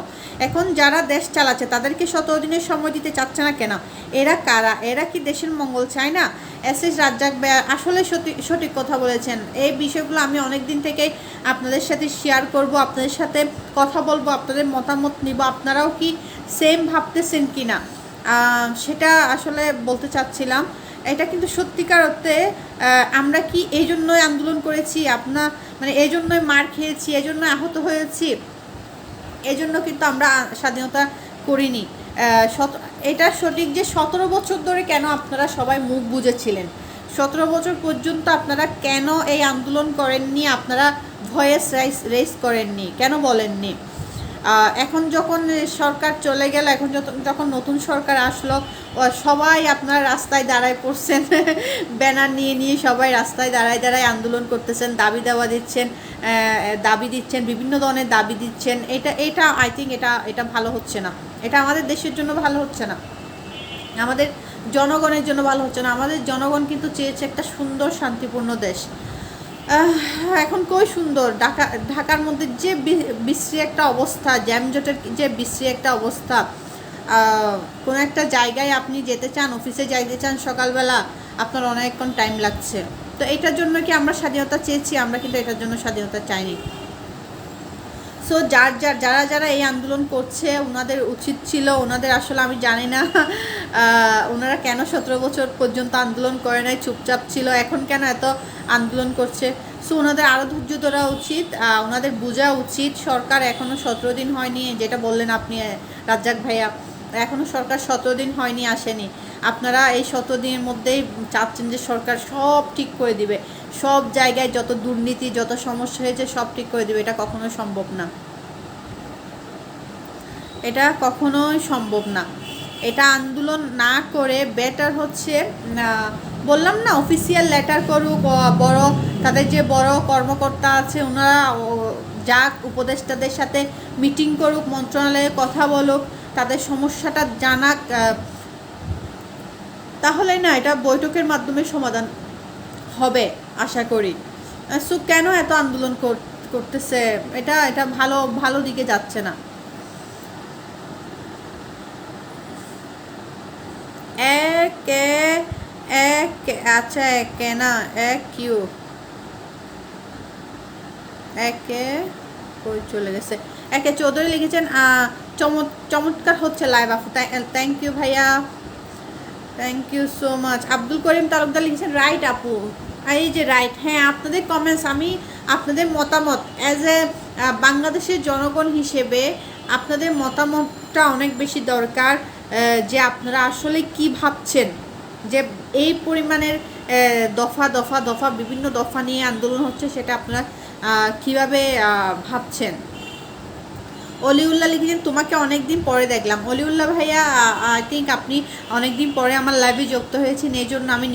এখন যারা দেশ চালাচ্ছে তাদেরকে 17 দিনের সময় দিতে চাচ্ছে না কেন? এরা কারা? এরা কি দেশের মঙ্গল চায় না? SH রাজ্জাক ভাইয়া আসলে সঠিক কথা বলেছেন। এই বিষয়গুলো আমি অনেক দিন থেকেই আপনাদের সাথে শেয়ার করব, আপনাদের সাথে কথা বলবো, আপনাদের মতামত নিব, আপনারাও কি সেম ভাবতেছেন কি না সেটা আসলে বলতে চাচ্ছিলাম। এটা কিন্তু সত্যিকার অর্থে আমরা কি এই জন্যই আন্দোলন করেছি, মানে এই জন্যই মার খেয়েছি, এই জন্য আহত হয়েছি, এই জন্য কিন্তু আমরা স্বাধীনতা করিনি। এটা সঠিক যে 17 বছর ধরে কেন আপনারা সবাই মুখ বুজেছিলেন, 17 বছর পর্যন্ত আপনারা কেন এই আন্দোলন করেননি, আপনারা ভয়েস রেজ করেননি, কেন বলেননি? এখন যখন সরকার চলে গেল, এখন যখন নতুন সরকার আসলো, সবাই আপনারা রাস্তায় দাঁড়ায় পড়ছেন, ব্যানার নিয়ে সবাই রাস্তায় দাঁড়ায় আন্দোলন করতেছেন, দাবি দিচ্ছেন, বিভিন্ন ধরনের দাবি দিচ্ছেন। এটা আই থিঙ্ক এটা ভালো হচ্ছে না, এটা আমাদের দেশের জন্য ভালো হচ্ছে না, আমাদের জনগণের জন্য ভালো হচ্ছে না। আমাদের জনগণ কিন্তু চেয়েছে একটা সুন্দর শান্তিপূর্ণ দেশ। এখন কই সুন্দর, ঢাকার মধ্যে যে বিশ্রী একটা অবস্থা, জ্যামজটের যে বিশ্রী একটা অবস্থা, কোনো একটা জায়গায় আপনি যেতে চান, অফিসে যাইতে চান সকালবেলা, আপনার অনেকক্ষণ টাইম লাগছে। তো এটার জন্য কি আমরা স্বাধীনতা চেয়েছি? আমরা কিন্তু এটার জন্য স্বাধীনতা চাইনি। সো যারা এই আন্দোলন করছে, ওনাদের উচিত ছিল, ওনাদের আসলে আমি জানি না ওনারা কেন 17 বছর পর্যন্ত আন্দোলন করে নাই, চুপচাপ ছিল, এখন কেন এত আন্দোলন করছে। সো ওনাদের আরও ধৈর্য ধরা উচিত, ওনাদের বোঝা উচিত সরকার এখনও 17 দিন হয়নি, যেটা বললেন আপনি রাজ্জাক ভাইয়া, এখনও সরকার 17 দিন হয়নি, আসেনি। আপনারা এই 17 দিনের মধ্যেই চাচ্ছেন যে সরকার সব ঠিক করে দিবে, সব জায়গায় যত দুর্নীতি, যত সমস্যা হয়েছে সব ঠিক করে দিবে। এটা কখনোই সম্ভব না, এটা কখনোই সম্ভব না। এটা আন্দোলন না করে বেটার হচ্ছে, বললাম না, অফিসিয়াল লেটার করুক, বড় তাদের যে বড় কর্মকর্তা আছে ওনারা যাক, উপদেষ্টাদের সাথে মিটিং করুক, মন্ত্রণালয়ে কথা বলুক, তাদের সমস্যাটা জানাক, তাহলে না এটা বৈঠকের মাধ্যমে সমাধান হবে আশা করি। সো কেন এত আন্দোলন করতেছে? এটা এটা ভালো ভালো দিকে যাচ্ছে না। এক এক আচ্ছা একে না এক কিউ একে কই চলে গেছে। একে চৌধুরী লিখেছেন চমৎকার হচ্ছে লাইভ আপু, থ্যাংক ইউ ভাইয়া, thank you so much. Abdul Karim Talukdar লিখেছেন রাইট আপু, এই যে রাইট, হ্যাঁ আপনাদের কমেন্টস, আমি আপনাদের মতামত অ্যাজ এ বাংলাদেশের জনগণ হিসেবে আপনাদের মতামতটা অনেক বেশি দরকার, যে আপনারা আসলে কি ভাবছেন, যে এই পরিমাণের দফা দফা দফা বিভিন্ন দফা নিয়ে আন্দোলন হচ্ছে, সেটা আপনারা কিভাবে ভাবছেন। অলিউল্লাহ লিখেছেন তোমাকে অনেক দিন পরে দেখলাম। অলিউল্লাহ ভাইয়া আই থিঙ্ক আপনি অনেক দিন পরে আমার লাইভে যুক্ত হয়েছেন, এই জন্য আমি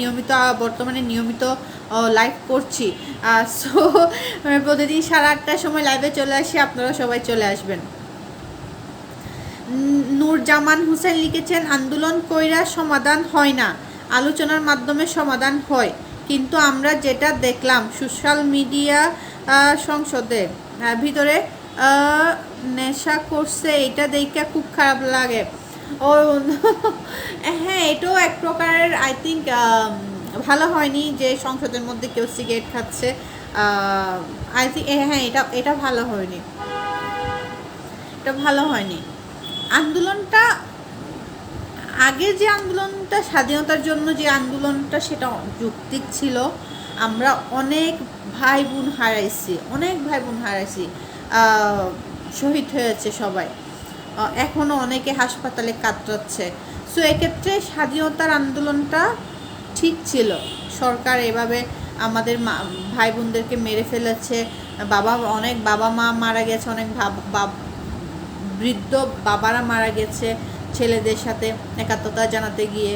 বর্তমানে নিয়মিত লাইভ করছি। সো প্রতিদিন 8:30টার সময় লাইভে চলে আসি, আপনারা সবাই চলে আসবেন। নূরজামান হুসেন লিখেছেন আন্দোলন কইরা সমাধান হয় না, আলোচনার মাধ্যমে সমাধান হয়, কিন্তু আমরা যেটা দেখলাম সোশ্যাল মিডিয়া সংসদে ভিতরে নেশা করছে, এটা দেখে খুব খারাপ লাগে। ও হ্যাঁ, এটাও এক প্রকারের আই থিঙ্ক ভালো হয়নি যে সংসদের মধ্যে কেউ সিগারেট খাচ্ছে, আই থিঙ্ক হ্যাঁ এটা ভালো হয়নি, এটা ভালো হয়নি। আন্দোলনটা আগে যে আন্দোলনটা স্বাধীনতার জন্য যে আন্দোলনটা সেটা যৌক্তিক ছিল, আমরা অনেক ভাই বোন হারাইছি, শহীদ হয়েছে সবাই, এখনও অনেকে হাসপাতালে কাতরাচ্ছে। সো এক্ষেত্রে স্বাধীনতার আন্দোলনটা ঠিক ছিল, সরকার এভাবে আমাদের ভাই বোনদেরকে মেরে ফেলেছে, অনেক বাবা মা মারা গেছে, অনেক বৃদ্ধ বাবারা মারা গেছে ছেলেদের সাথে একাত্মতা জানাতে গিয়ে।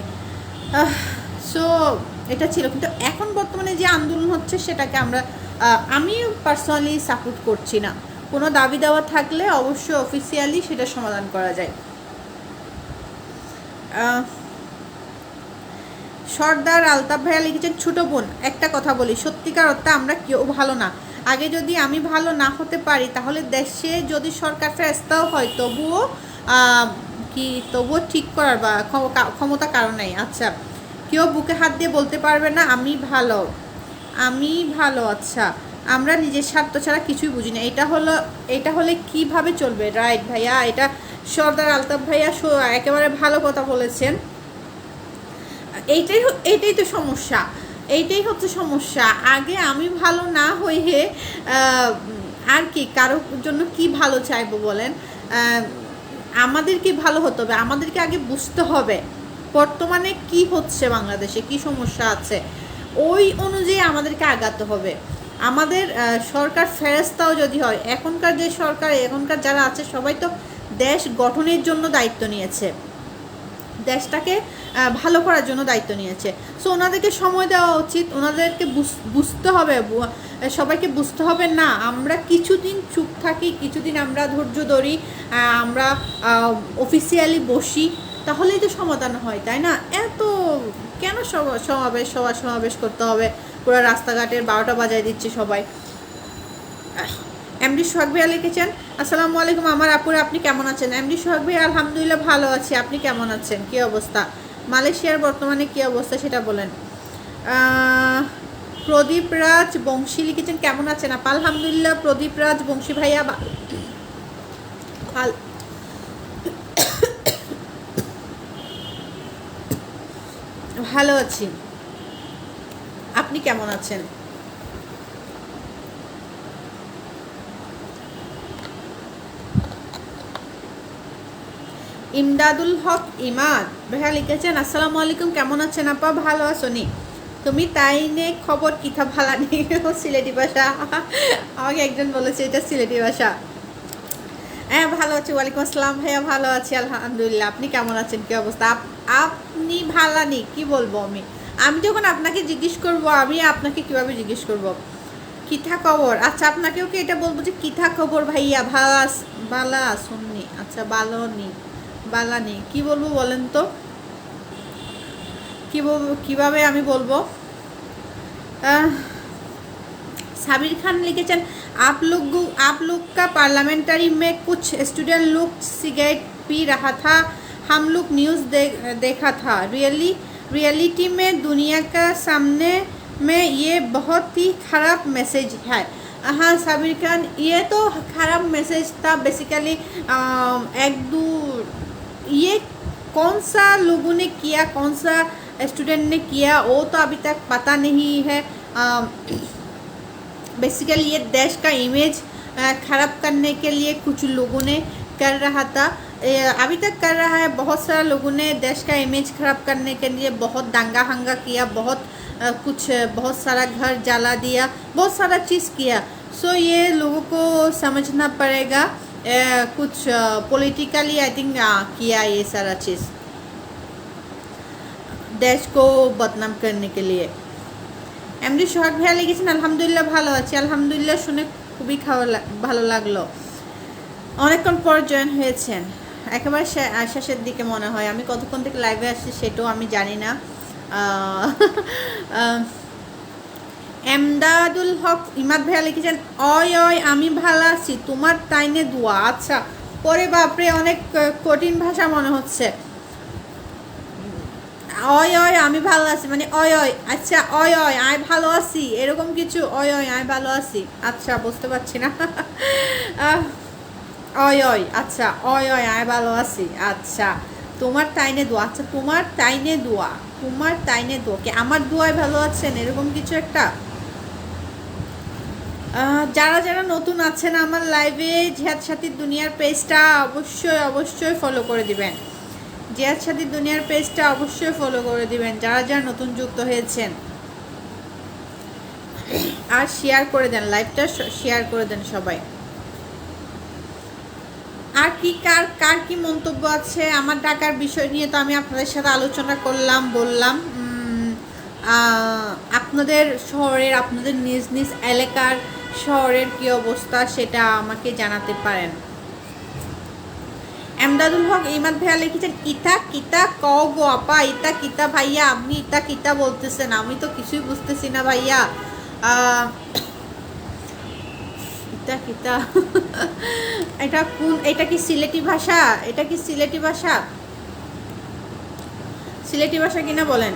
সো এটা ছিল, কিন্তু এখন বর্তমানে যে আন্দোলন হচ্ছে সেটাকে আমি পার্সোনালি সাপোর্ট করছি না। কোনো দাবি দেওয়া থাকলে অবশ্যই অফিসিয়ালি সেটা সমাধান করা যায়। সর্দার আলতাফ ভাইয়া লিখেছেন ছোটো বোন একটা কথা বলি, সত্যিকার অর্থে আমরা কেউ ভালো না, আগে যদি আমি ভালো না হতে পারি তাহলে দেশে যদি সরকার ফেরেস্তাও হয় তবুও ঠিক করার বা ক্ষমতা কারণ নেই। আচ্ছা, কেউ বুকে হাত দিয়ে বলতে পারবে না আমি ভালো। আচ্ছা, আমরা নিজের স্বার্থ ছাড়া কিছুই বুঝি না, এটা হলে কিভাবে চলবে? রাইট ভাইয়া, এটা সর্দার আলতাফ ভাইয়া একেবারে ভালো কথা বলেছেন। এইটাই তো সমস্যা, এইটাই হচ্ছে সমস্যা। আগে আমি ভালো না হয়ে আর কি কারোর জন্য কি ভালো চাইবো বলেন? আমাদেরকে ভালো হতে হবে, আমাদেরকে আগে বুঝতে হবে বর্তমানে কি হচ্ছে, বাংলাদেশে কি সমস্যা আছে, ওই অনুযায়ী আমাদেরকে আগাতে হবে। আমাদের সরকার ফেরেস্তাও যদি হয়, এখনকার যে সরকার, এখনকার যারা আছে সবাই তো দেশ গঠনের জন্য দায়িত্ব নিয়েছে, দেশটাকে ভালো করার জন্য দায়িত্ব নিয়েছে। সো ওনাদেরকে সময় দেওয়া উচিত, ওনাদেরকে বুঝতে হবে, সবাইকে বুঝতে হবে না আমরা কিছুদিন চুপ থাকি, কিছুদিন আমরা ধৈর্য ধরি, আমরা অফিসিয়ালি বসি, তাহলেই তো সমাধান হয়, তাই না? এত কেন সমাবেশ করতে হবে? পুরো রাস্তাঘাটের 12টা বাজায় দিচ্ছে সবাই। এমডি সোহাগ ভাইয়া লিখেছেন আসসালামু আলাইকুম আমার আপুরা, আপনি কেমন আছেন? এমডি সোহাগ ভাই আলহামদুলিল্লাহ ভালো আছি, আপনি কেমন আছেন? কী অবস্থা মালয়েশিয়ার বর্তমানে কী অবস্থা সেটা বলেন। প্রদীপ রাজ বংশী লিখেছেন কেমন আছেন আপা? আলহামদুলিল্লাহ প্রদীপ রাজ বংশী ভাইয়া ভালো আছি, আপনি কেমন আছেন? ইমদাদুল হক ইমাদ ভাইয়া লিখেছেন আসসালামু আলাইকুম, কেমন আছেন আপা? ভালো আছো নি তুমি? তাই নে খবর কিথা ভালা নেই, সিলেটি ভাষা আমাকে একজন বলেছে এটা সিলেটি ভাষা। হ্যাঁ ভালো আছি, ওয়ালাইকুম আসসালাম ভাইয়া, ভালো আছি আলহামদুলিল্লাহ, আপনি কেমন আছেন? কী অবস্থা? আপনি ভালানি কি বলবো আমি যখন আপনাকে জিজ্ঞেস করব, আমি আপনাকে কিভাবে জিজ্ঞেস করব কিথা খবর? আচ্ছা, আপনাকেও কি এটা বলবো যে কিথা খবর ভাইয়া? বালা শুননি, আচ্ছা বালানি কি বলবো বলেন তো? কিভাবে আমি বলবো, साबिर खान लिखेছেন आप लोग का पार्लियामेंट्री में कुछ स्टूडेंट लोग सिगरेट पी रहा था, हम लोग न्यूज़ देखा था। रियलिटी में दुनिया का सामने में ये बहुत ही ख़राब मैसेज है। हाँ साबिर खान, ये तो ख़राब मैसेज था बेसिकली। एक दो ये कौन सा लोगों ने किया, कौन सा स्टूडेंट ने किया, वो तो अभी तक पता नहीं है। बेसिकली ये देश का इमेज ख़राब करने के लिए कुछ लोगों ने कर रहा था, अभी तक कर रहा है। बहुत सारे लोगों ने देश का इमेज ख़राब करने के लिए बहुत दंगा हंगा किया, बहुत सारा घर जला दिया, बहुत सारा चीज़ किया। सो ये लोगों को समझना पड़ेगा, कुछ पॉलिटिकली आई थिंक किया ये सारा चीज़ देश को बदनाम करने के लिए। एमडी সোহাগ ভাইয়া লিখেছেন আলহামদুলিল্লাহ ভালো আছি। আলহামদুলিল্লাহ শুনে খুবই ভালো লাগলো। অনেকক্ষণ পর জয়েন হয়েছেন, একেবারে শেষের দিকে মনে হয়। আমি কতক্ষণ থেকে লাইভে আসছি সেটাও আমি জানি না। এমদাদুল হক ইমাদ ভাইয়া লিখেছেন অয় আমি ভালো আছি, তোমার তাইনে দোয়া। আচ্ছা, পরে বাপরে অনেক কঠিন ভাষা মনে হচ্ছে। অয় আমি ভালো আছি মানে অয়, আচ্ছা অয় আমি ভালো আছি এরকম কিছু, অয় আমি ভালো আছি। আচ্ছা বুঝতে পারছি না। অয় আচ্ছা অয় আমি ভালো আছি। আচ্ছা তোমার তাইনে দোয়া, আচ্ছা তোমার তাইনে দোয়া, তোমার তাইনে দোয়া কি আমার দোয়ায় ভালো আছেন এরকম কিছু একটা। যারা যারা নতুন আছেন আমার লাইভে, জিহাদ সাথী দুনিয়ার পেজটা অবশ্যই ফলো করে দিবেন। জিহাদ সাথী দুনিয়ার পেজটা অবশ্যই ফলো করে দিবেন যারা যারা নতুন যুক্ত হয়েছেন, আর শেয়ার করে দেন, লাইভটা শেয়ার করে দেন সবাই। আর কি কার কি মন্তব্য আছে আমার ঢাকার বিষয় নিয়ে, তো আমি আপনাদের সাথে আলোচনা বললাম। আপনাদের শহরের, আপনাদের নিজ নিজ এলাকার শহরের কি অবস্থা সেটা আমাকে জানাতে পারেন। এমদাদুল হক ইমাদ ভাইয়া লিখেছেন ইতা কও গো আপা, ইতা ভাইয়া, আপনি ইতা বলতেছেন, আমি তো কিছুই বুঝতেছি না ভাইয়া। ইতা এটা কি সিলেটি ভাষা? এটা কি সিলেটি ভাষা? সিলেটি ভাষা কিনা বলেন।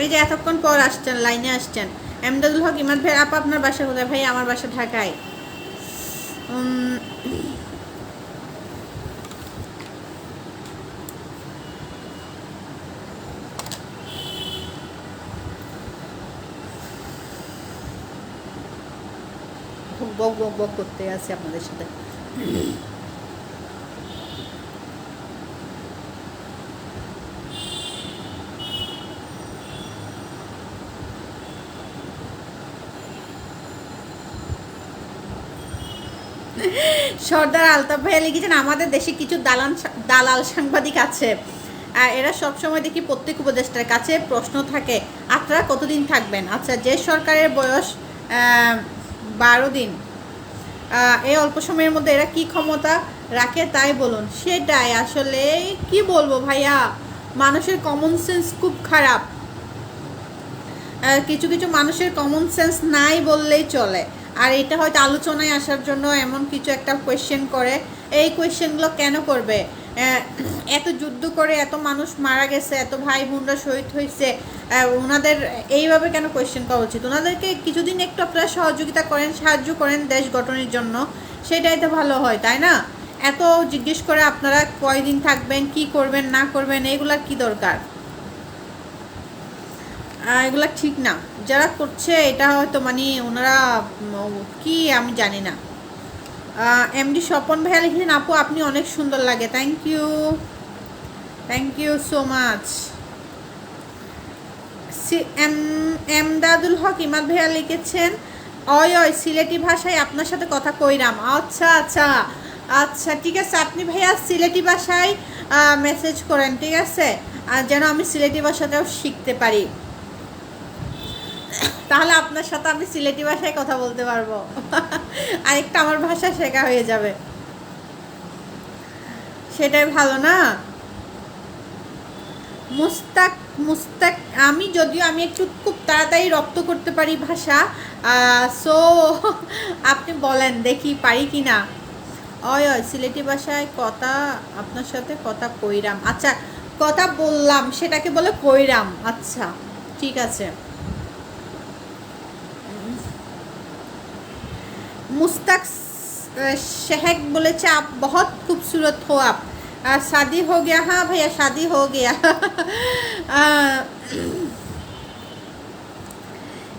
এই যে এতক্ষণ পর আসছেন, লাইনে আসছেন। এমদাদুল হক ইমাদ ভাই, আপা আপনার বাসা কোথায়? ভাই আমার বাসা ঢাকায়। বক করতে আছে আপনাদের সাথে। সর্দার আলতাফ ভাইয়া লিখেছেন আমাদের দেশে কিছু দালাল সাংবাদিক আছে, এরা সবসময় দেখি প্রত্যেক উপদেষ্টার কাছে প্রশ্ন থাকে আপনারা কতদিন থাকবেন। আচ্ছা, যে সরকারের বয়স 12 দিন, এই অল্প সময়ের মধ্যে এরা কি ক্ষমতা রাখে তাই বলুন। সেটাই আসলে কি বলবো ভাইয়া, মানুষের কমন সেন্স খুব খারাপ। কিছু কিছু মানুষের কমন সেন্স নাই বললেই চলে। আর এটা হয়তো আলোচনায় আসার জন্য এমন কিছু একটা কোয়েশ্চেন করে। এই কোয়েশ্চেনগুলো কেন করবে? এত যুদ্ধ করে এত মানুষ মারা গেছে, এত ভাই বোনরা শহীদ হয়েছে, ওনাদের এইভাবে কেন কোয়েশ্চেন করা উচিত? ওনাদেরকে কিছুদিন একটু আপনারা সহযোগিতা করেন, সাহায্য করেন দেশ গঠনের জন্য, সেটাই তো ভালো হয়, তাই না? এত জিজ্ঞেস করে আপনারা কয়দিন থাকবেন, কি করবেন না করবেন, এগুলার কি দরকার? এগুলা ঠিক না। যারা করছে এটা হয়তো মানে ওনারা কি আমি জানি না। এমডি স্বপন ভাইয়া লিখেছেন আপু আপনি অনেক সুন্দর লাগে। Thank you so much. Emdadul Haque Imad ভাইয়া লিখেছেন অয় সিলেটি ভাষায় আপনার সাথে কথা কইরাম। আচ্ছা আচ্ছা আচ্ছা ঠিক আছে, আপনি ভাইয়া সিলেটি ভাষায় মেসেজ করেন, ঠিক আছে? আর যেন আমি সিলেটি ভাষাটাও শিখতে পারি, তাহলে আপনার সাথে আমি সিলেটি ভাষায় কথা বলতে পারবো। আরেকটা আমার ভাষা শেখা হয়ে যাবে। সেটাই ভালো না। মুস্তাক মুস্তাক আমি একটু খুব তাড়াতাড়ি রপ্ত করতে পারি ভাষা, সো আপনি বলেন দেখি পারি কি না। ওই সিলেটি ভাষায় কথা, আপনার সাথে কথা কইরাম, আচ্ছা কথা বললাম সেটাকে বলে কইরাম, আচ্ছা ঠিক আছে। मुस्तक शहक बोले आप बहुत खूबसूरत हो आप, शादी हो गया? हाँ भैया शादी हो गया।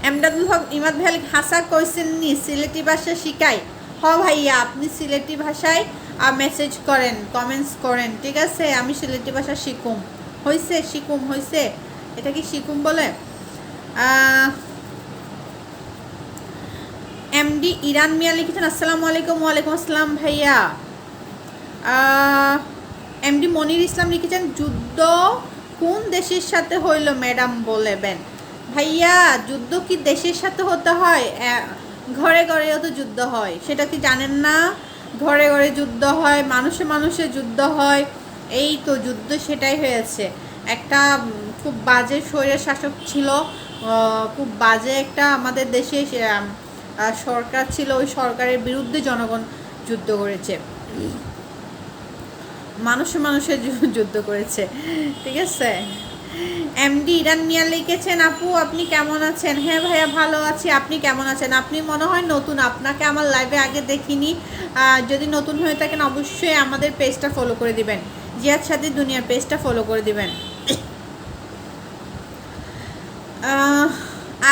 एमदादुल हक इमाद भाई हासा कोइसेन नी सिलेटी भाषा शिखाई। हाँ भाइया अपनी सिलेटी भाषाয় মেসেজ করেন, কমেন্টস করেন, ঠিক আছে? আমি সিলেটি ভাষা শিখুম, হইছে শিখুম, হইছে এটা কি শিখুম বলে? এমডি ইরান মিয়া লিখেছেন আসসালামু আলাইকুম। ওয়ালাইকুম আসসালাম ভাইয়া। এমডি মনির ইসলাম লিখেছেন যুদ্ধ কোন দেশের সাথে হইল ম্যাডাম বলবেন? ভাইয়া যুদ্ধ কি দেশের সাথে হতে হয়? ঘরে ঘরেও তো যুদ্ধ হয়, সেটা কি জানেন না? ঘরে ঘরে যুদ্ধ হয়, মানুষে মানুষে যুদ্ধ হয়, এই তো যুদ্ধ সেটাই হয়েছে। একটা খুব বাজে স্বৈর শাসক ছিল, খুব বাজে একটা আমাদের দেশে সরকার ছিল, ওই সরকারের বিরুদ্ধে জনগণ যুদ্ধ করেছে, মানুষে মানুষে যুদ্ধ করেছে, ঠিক আছে? এমডি ইরান মিয়া লিখেছেন আপু আপনি কেমন আছেন? হ্যাঁ ভাইয়া ভালো আছি, আপনি কেমন আছেন? আপনি মনে হয় নতুন, আপনাকে আমার লাইভে আগে দেখিনি। যদি নতুন হয়ে থাকেন অবশ্যই আমাদের পেজটা ফলো করে দিবেন, জিহাদ সাথী দুনিয়ার পেজটা ফলো করে দিবেন।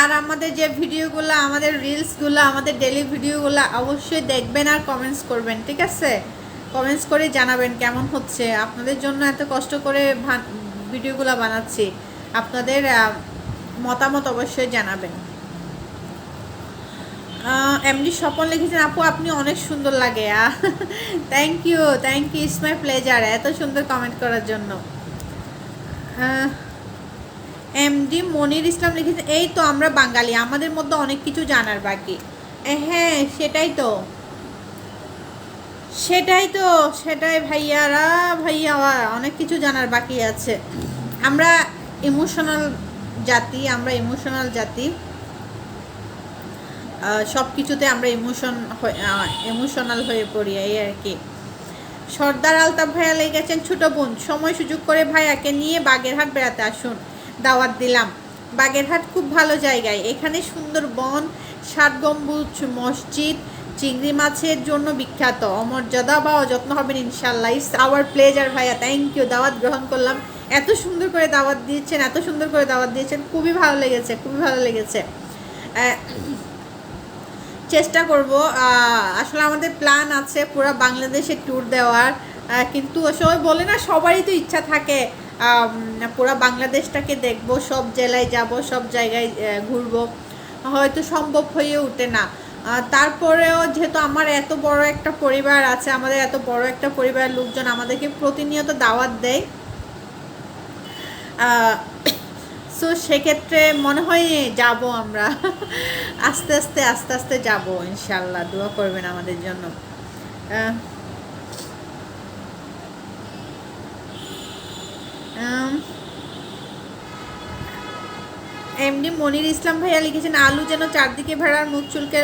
আর আমাদের যে ভিডিওগুলো, আমাদের রিলসগুলো, আমাদের ডেলি ভিডিওগুলো অবশ্যই দেখবেন আর কমেন্টস করবেন, ঠিক আছে? কমেন্টস করে জানাবেন কেমন হচ্ছে। আপনাদের জন্য এত কষ্ট করে ভিডিওগুলো বানাচ্ছি, আপনাদের মতামত অবশ্যই জানাবেন। এমডি স্বপন লিখেছেন আপু আপনি অনেক সুন্দর লাগে। Thank you, it's my pleasure এত সুন্দর কমেন্ট করার জন্য। এমডি মনির ইসলাম লিখেছেন এই তো আমরা বাঙালি, আমাদের মধ্যে অনেক কিছু জানার বাকি। হ্যাঁ সেটাই তো, সেটাই ভাইয়ারা, অনেক কিছু জানার বাকি আছে। আমরা ইমোশনাল জাতি, সব কিছুতে আমরা ইমোশনাল হয়ে পড়ি, এই আর কি। সর্দার আলতাফ ভাইয়া লেগেছেন ছোটো বোন সময় সুযোগ করে ভাইয়াকে নিয়ে বাগেরহাট বেড়াতে আসুন, দাওয়াত দিলাম। বাগেরহাট খুব ভালো জায়গায়, এখানে সুন্দর বন, 7 গম্বুজ মসজিদ, চিংড়ি মাছের জন্য বিখ্যাত। অমর্যাদা বা অযত্ন হবেন ইনশাল্লাহ। ইটস আওয়ার প্লেজার ভাইয়া, থ্যাংক ইউ, দাওয়াত গ্রহণ করলাম। এত সুন্দর করে দাওয়াত দিয়েছেন, খুবই ভালো লেগেছে। চেষ্টা করব, আসলে আমাদের প্ল্যান আছে পুরো বাংলাদেশে ট্যুর দেওয়ার, কিন্তু সবাই বলে না, সবারই তো ইচ্ছা থাকে পুরো বাংলাদেশটাকে দেখব, সব জেলায় যাব, সব জায়গায় ঘুরবো, হয়তো সম্ভব হয়ে ওঠে না। তারপরেও যেহেতু আমার এত বড় একটা পরিবার আছে, আমাদের এত বড় একটা পরিবারের লোকজন আমাদেরকে প্রতিনিয়ত দাওয়াত দেয়, সো সেক্ষেত্রে মনে হয় যাব আমরা, আস্তে আস্তে যাব ইনশাল্লাহ। দোয়া করবেন আমাদের জন্য। এমডি মনির ইসলাম ভাইয়া লিখেছেন আলু যেন চারদিকে ভেড়ার মুখ চুলকে,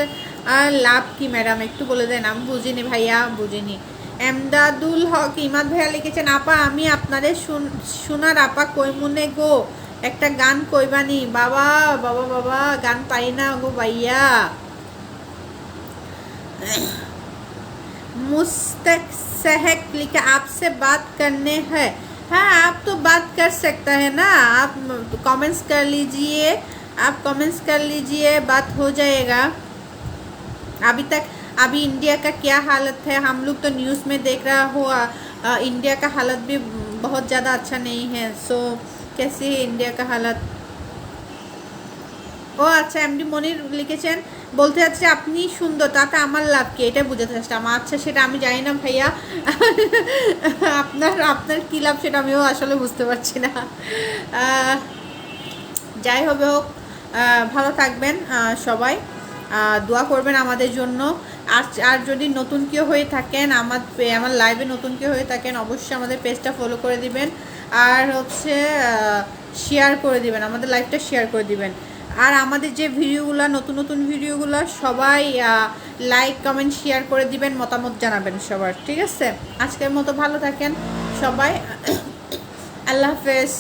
লাভ কি ম্যাডাম একটু বলে দেন, আমি বুঝিনি ভাইয়া, বুঝিনি। এমদাদুল হক ইমাদ ভাইয়া লিখেছেন আপা আমি আপনাদের শোনার আপা কইমুনে গো, একটা গান কইবানি। বাবা বাবা বাবা গান পাই না গো ভাইয়া। मुस्तक सहक लिखा आपसे बात करने हैं। हाँ आप तो बात कर सकता है ना, आप कमेंट्स कर लीजिए, बात हो जाएगा। अभी इंडिया का क्या हालत है, हम लोग तो न्यूज़ में देख रहा हो, इंडिया का हालत भी बहुत ज़्यादा अच्छा नहीं है। सो कैसी है इंडिया का हालत? ও আচ্ছা এমডি মনির লিখেছেন বলতে যাচ্ছে আপনি সুন্দর, তাতে আমার লাভ কি, এটা বুঝতে চাচ্ছিলাম। আচ্ছা সেটা আমি জানি না ভাইয়া, আপনার কী লাভ সেটা আমিও আসলে বুঝতে পারছি না। যাই হবে হোক, ভালো থাকবেন সবাই, দোয়া করবেন আমাদের জন্য। আর যদি নতুন কেউ হয়ে থাকেন, আমার লাইভে নতুন কেউ হয়ে থাকেন, অবশ্যই আমাদের পেজটা ফলো করে দিবেন, আর হচ্ছে শেয়ার করে দিবেন, আমাদের লাইভটা শেয়ার করে দিবেন। আর আমাদের যে ভিডিওগুলো, নতুন নতুন ভিডিওগুলো সবাই লাইক কমেন্ট শেয়ার করে দিবেন, মতামত জানাবেন সবার। ঠিক আছে, আজকের মতো ভালো থাকেন সবাই। আল্লাহ হাফেজ।